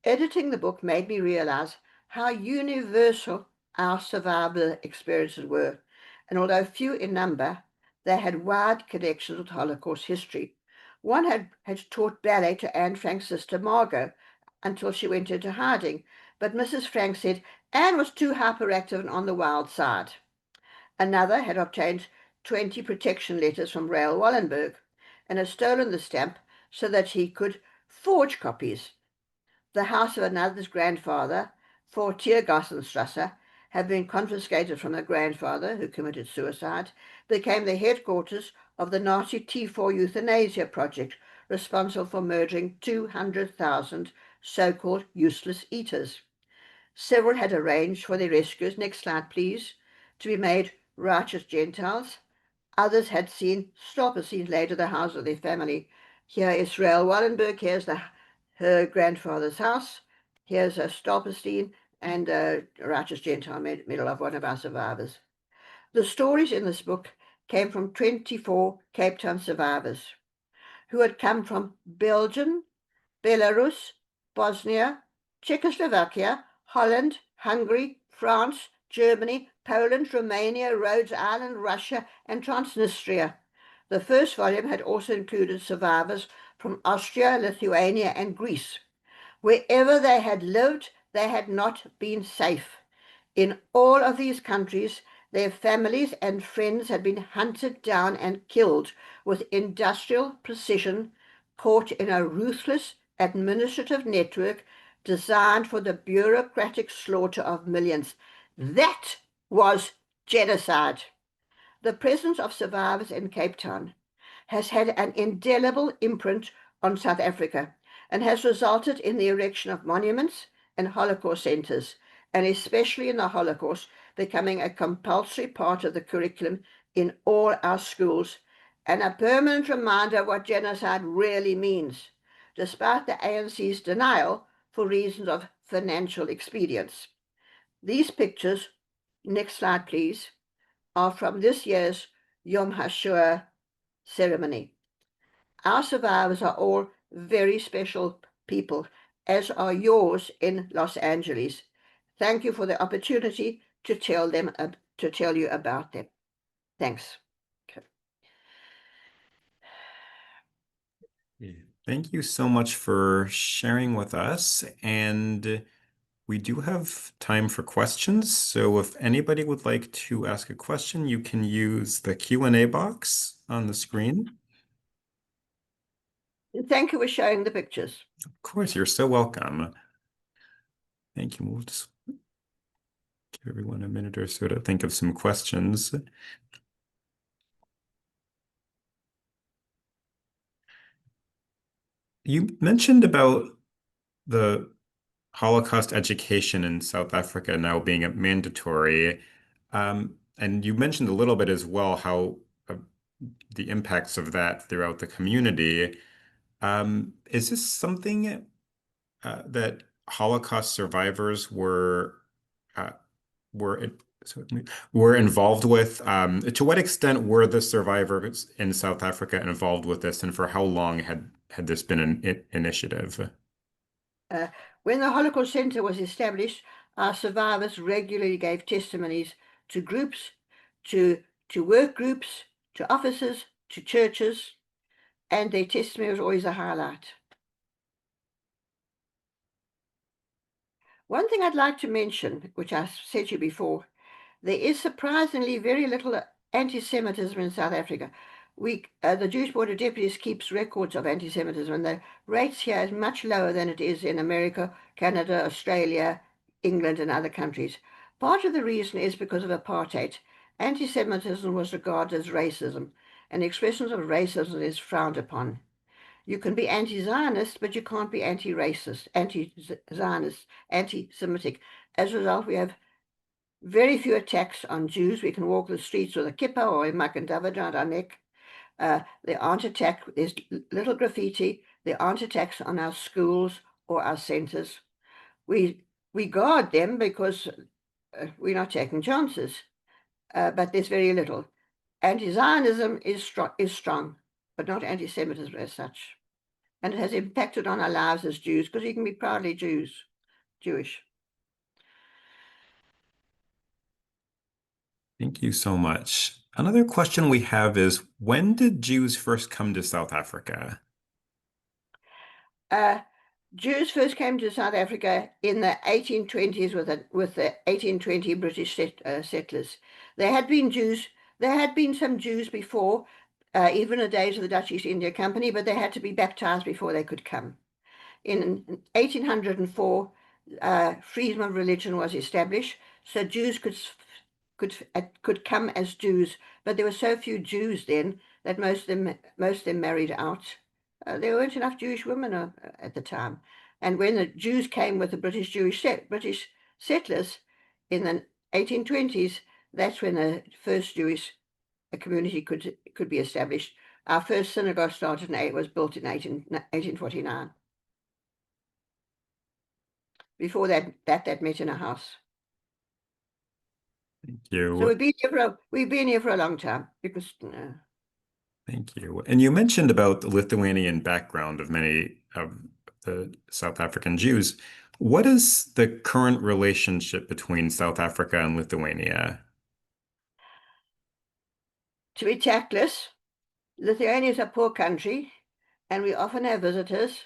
Editing the book made me realize how universal our survival experiences were, and although few in number, they had wide connections with Holocaust history. One had taught ballet to Anne Frank's sister Margot until she went into hiding, but Mrs. Frank said Anne was too hyperactive and on the wild side. Another had obtained 20 protection letters from Raoul Wallenberg and had stolen the stamp so that he could forge copies. The house of another's grandfather, for Tiergartenstrasse, had been confiscated from the grandfather, who committed suicide, became the headquarters of the Nazi T4 euthanasia project, responsible for murdering 200,000 so-called useless eaters. Several had arranged for their rescuers, next slide please, to be made righteous Gentiles. Others had seen stop scenes laid to the house of their family. Here is Rael Wallenberg, here's her grandfather's house, here's a Stolperstein and a righteous Gentile middle of one of our survivors. The stories in this book came from 24 Cape Town survivors who had come from Belgium, Belarus, Bosnia, Czechoslovakia, Holland, Hungary, France, Germany, Poland, Romania, Rhodes Island, Russia, and Transnistria. The first volume had also included survivors from Austria, Lithuania, and Greece. Wherever they had lived, they had not been safe. In all of these countries, their families and friends had been hunted down and killed with industrial precision, caught in a ruthless administrative network designed for the bureaucratic slaughter of millions. That was genocide. The presence of survivors in Cape Town has had an indelible imprint on South Africa and has resulted in the erection of monuments and Holocaust centers, and especially in the Holocaust, becoming a compulsory part of the curriculum in all our schools, and a permanent reminder of what genocide really means, despite the ANC's denial for reasons of financial expedience. These pictures, next slide please, are from this year's Yom HaShoah ceremony. Our survivors are all very special people, as are yours in Los Angeles. Thank you for the opportunity to tell you about them. Thanks. Okay. Thank you so much for sharing with us. And we do have time for questions. So if anybody would like to ask a question, you can use the Q&A box on the screen. Thank you for showing the pictures. Of course, you're so welcome. Thank you. We'll just give everyone a minute or so to think of some questions. You mentioned about the Holocaust education in South Africa now being mandatory. And you mentioned a little bit as well how the impacts of that throughout the community. Is this something that Holocaust survivors uh, were were involved with? To what extent were the survivors in South Africa involved with this, and for how long had this been an initiative? When the Holocaust Center was established, our survivors regularly gave testimonies to groups, to work groups, to officers, to churches, and their testimony was always a highlight. One thing I'd like to mention, which I said to you before, there is surprisingly very little anti-Semitism in South Africa. The Jewish Board of Deputies keeps records of anti-Semitism, and the rates here is much lower than it is in America, Canada, Australia, England, and other countries. Part of the reason is because of apartheid. Anti-Semitism was regarded as racism, and expressions of racism is frowned upon. You can be anti-Zionist, but you can't be anti-racist, anti-Zionist, anti-Semitic. As a result, we have very few attacks on Jews. We can walk the streets with a kippah or a Magen David around our neck. There aren't attacks. There's little graffiti. There aren't attacks on our schools or our centers. We guard them because we're not taking chances. But there's very little. Anti-Zionism is strong, but not anti-Semitism as such. And it has impacted on our lives as Jews, because you can be proudly Jewish. Thank you so much. Another question we have is, when did Jews first come to South Africa? Jews first came to South Africa in the 1820s with the 1820 British settlers. There had been some Jews before, even in the days of the Dutch East India Company, but they had to be baptized before they could come. In 1804, freedom of religion was established, so Jews could come as Jews, but there were so few Jews then that most of them married out. There weren't enough Jewish women at the time, and when the Jews came with the British settlers in the 1820s, that's when the first Jewish community could be established. Our first synagogue was built in 1849. Before that met in a house. Thank you. So we've been here for a long time because. Thank you. And you mentioned about the Lithuanian background of many of the South African Jews. What is the current relationship between South Africa and Lithuania? To be tactless, Lithuania is a poor country, and we often have visitors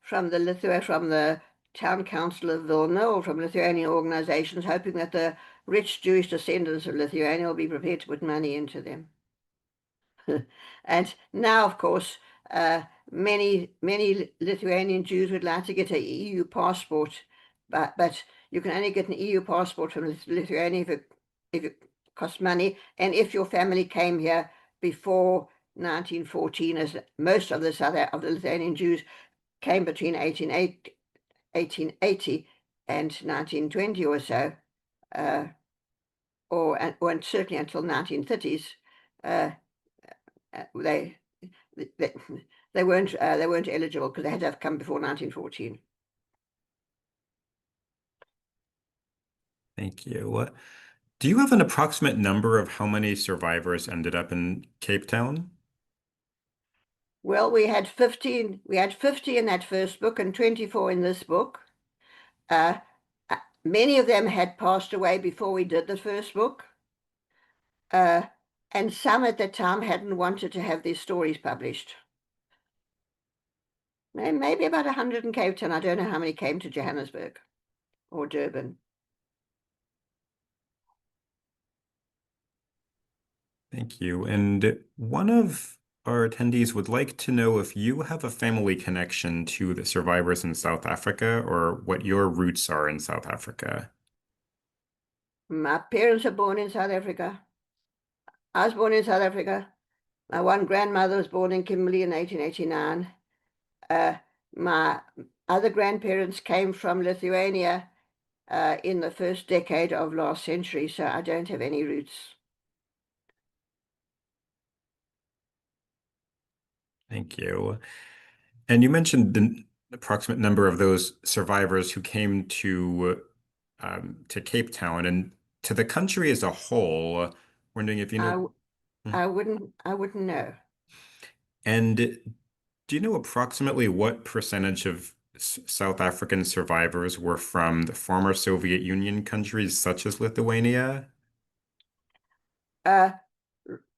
from the town council of Vilna or from Lithuanian organizations, hoping that the rich Jewish descendants of Lithuania will be prepared to put money into them. And now, of course, many Lithuanian Jews would like to get an EU passport, but you can only get an EU passport from Lithuania if it costs money, and if your family came here before 1914, as most of the Lithuanian Jews came between 1880 and 1920 or so, or certainly until 1930s. They weren't eligible because they had to have come before 1914. Thank you. Do you have an approximate number of how many survivors ended up in Cape Town? Well, we had 50 in that first book and 24 in this book. Many of them had passed away before we did the first book. And some at the time hadn't wanted to have their stories published. Maybe about 100 in Cape Town. I don't know how many came to Johannesburg or Durban. Thank you. And one of our attendees would like to know if you have a family connection to the survivors in South Africa or what your roots are in South Africa. My parents were born in South Africa. I was born in South Africa. My one grandmother was born in Kimberley in 1889. My other grandparents came from Lithuania in the first decade of last century, so I don't have any roots. Thank you. And you mentioned the approximate number of those survivors who came to Cape Town and to the country as a whole. Wondering if you know. I wouldn't know. And do you know approximately what percentage of South African survivors were from the former Soviet Union countries such as Lithuania?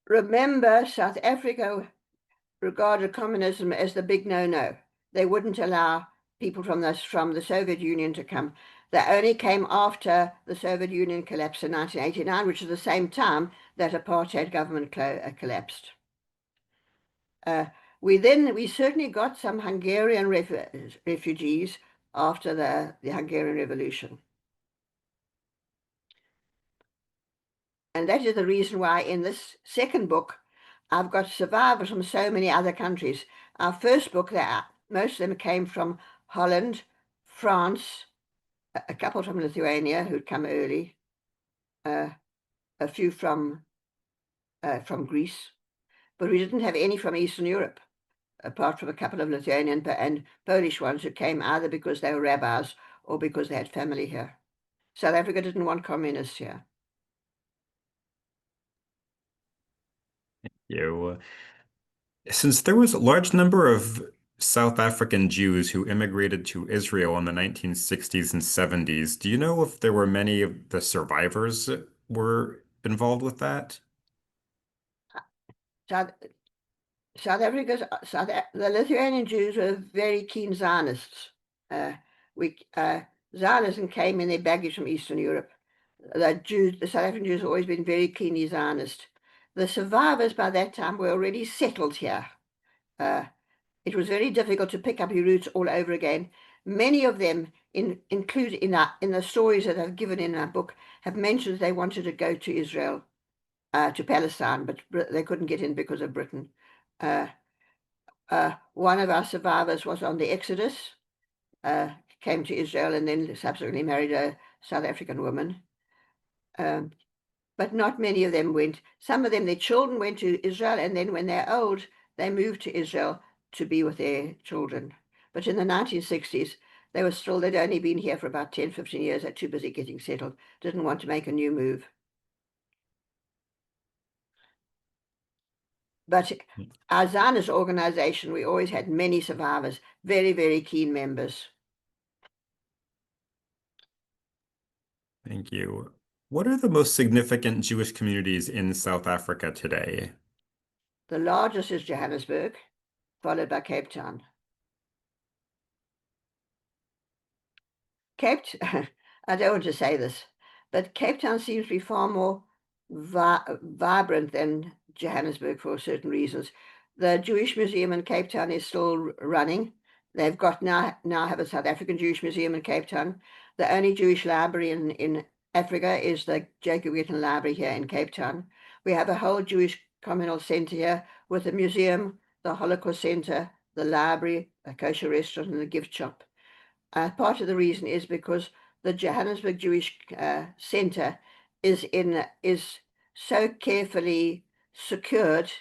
Remember, South Africa regarded communism as the big no-no. They wouldn't allow people from the Soviet Union to come. They only came after the Soviet Union collapsed in 1989, which is the same time that apartheid government collapsed. We certainly got some Hungarian refugees after the Hungarian Revolution. And that is the reason why in this second book, I've got survivors from so many other countries. Our first book, most of them came from Holland, France, a couple from Lithuania who'd come early, a few from Greece, but we didn't have any from Eastern Europe, apart from a couple of Lithuanian and Polish ones who came either because they were rabbis or because they had family here. South Africa didn't want communists here. You. Since there was a large number of South African Jews who immigrated to Israel in the 1960s and 70s, do you know if there were many of the survivors were involved with that? South the Lithuanian Jews were very keen Zionists. Zionism came in their baggage from Eastern Europe. The South African Jews have always been very keenly Zionist. The survivors by that time were already settled here. It was very difficult to pick up your roots all over again. Many of them, included in the stories that I've given in our book, have mentioned they wanted to go to Israel, to Palestine, but they couldn't get in because of Britain. One of our survivors was on the Exodus, came to Israel and then subsequently married a South African women. But not many of them went. Some of them, their children went to Israel, and then when they're old, they moved to Israel to be with their children. But in the 1960s, they'd only been here for about 10, 15 years. They're too busy getting settled, didn't want to make a new move. But our Zionist organization, we always had many survivors, very, very keen members. Thank you. What are the most significant Jewish communities in South Africa today? The largest is Johannesburg, followed by Cape Town. I don't want to say this, but Cape Town seems to be far more vibrant than Johannesburg for certain reasons. The Jewish Museum in Cape Town is still running. They've got now have a South African Jewish Museum in Cape Town. The only Jewish library in Africa is the Jacob Whitton Library here in Cape Town. We have a whole Jewish communal center here with a museum, the Holocaust Center, the library, a kosher restaurant, and a gift shop. Part of the reason is because the Johannesburg Jewish Center is so carefully secured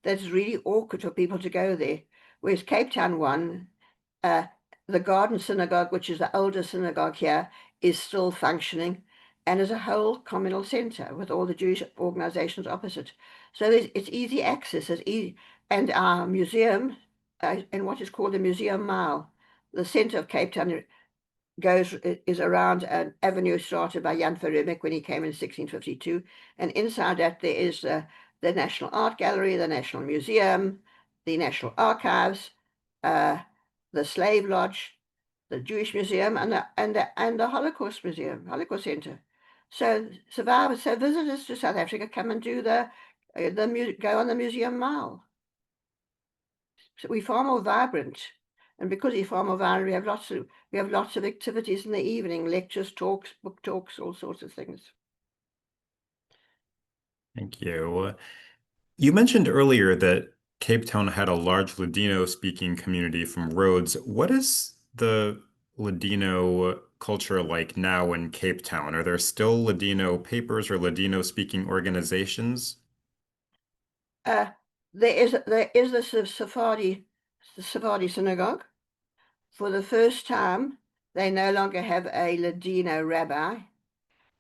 that it's really awkward for people to go there. Whereas Cape Town one, the Garden Synagogue, which is the oldest synagogue here, is still functioning and is a whole communal center with all the Jewish organizations opposite. So it's easy access. And our museum, and what is called the Museum Mile, the center of Cape Town is around an avenue started by Jan van Riebeeck when he came in 1652. And inside that there is the National Art Gallery, the National Museum, the National Archives, the Slave Lodge, the Jewish Museum, and the Holocaust Museum, Holocaust Center. So visitors to South Africa come and do go on the Museum Mile. So we're far more vibrant. And because we're far more vibrant, we have lots of activities in the evening, lectures, talks, book talks, all sorts of things. Thank you. You mentioned earlier that Cape Town had a large Ladino-speaking community from Rhodes. What is the Ladino culture like now in Cape Town? Are there still Ladino papers or Ladino-speaking organizations? There is the Sephardi synagogue. For the first time, they no longer have a Ladino rabbi.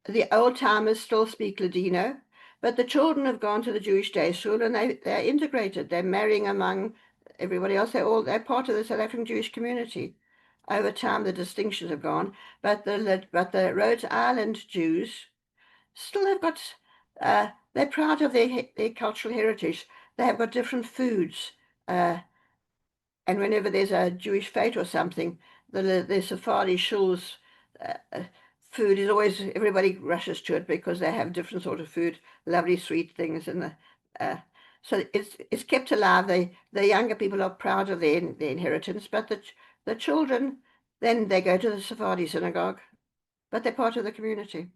The old timers still speak Ladino, but the children have gone to the Jewish day school and they're integrated. They're marrying among everybody else. They're part of the South African Jewish community. Over time, the distinctions have gone, but the Rhodes Island Jews still have got. They're proud of their cultural heritage. They have got different foods, and whenever there's a Jewish fete or something, the Sephardi shuls food is always, everybody rushes to it because they have different sort of food, lovely sweet things, and so it's kept alive. The younger people are proud of their inheritance, but the children, then they go to the Sephardi synagogue, but they're part of the community.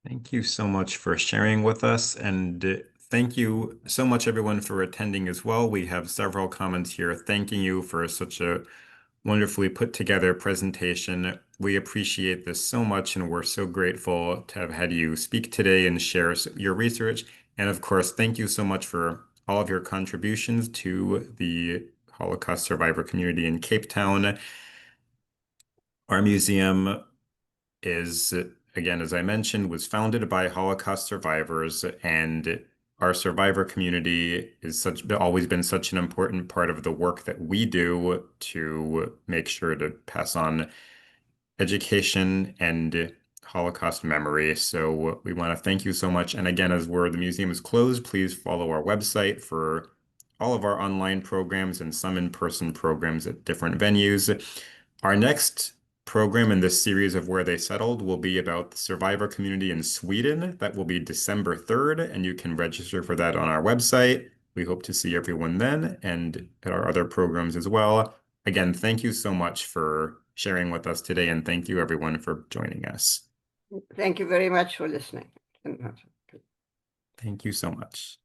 Thank you so much for sharing with us, and thank you so much, everyone, for attending as well. We have several comments here thanking you for such a wonderfully put together presentation. We appreciate this so much, and we're so grateful to have had you speak today and share your research. And of course, thank you so much for all of your contributions to the Holocaust survivor community in Cape Town. Our museum is, again, as I mentioned, was founded by Holocaust survivors, and our survivor community is always been such an important part of the work that we do to make sure to pass on education and Holocaust memory. So we want to thank you so much. And again, as the museum is closed, please follow our website for all of our online programs and some in-person programs at different venues. Our next program in this series of Where They Settled will be about the survivor community in Sweden. That will be December 3rd, and you can register for that on our website. We hope to see everyone then and at our other programs as well. Again, thank you so much for sharing with us today, and thank you everyone for joining us. Thank you very much for listening. Thank you so much.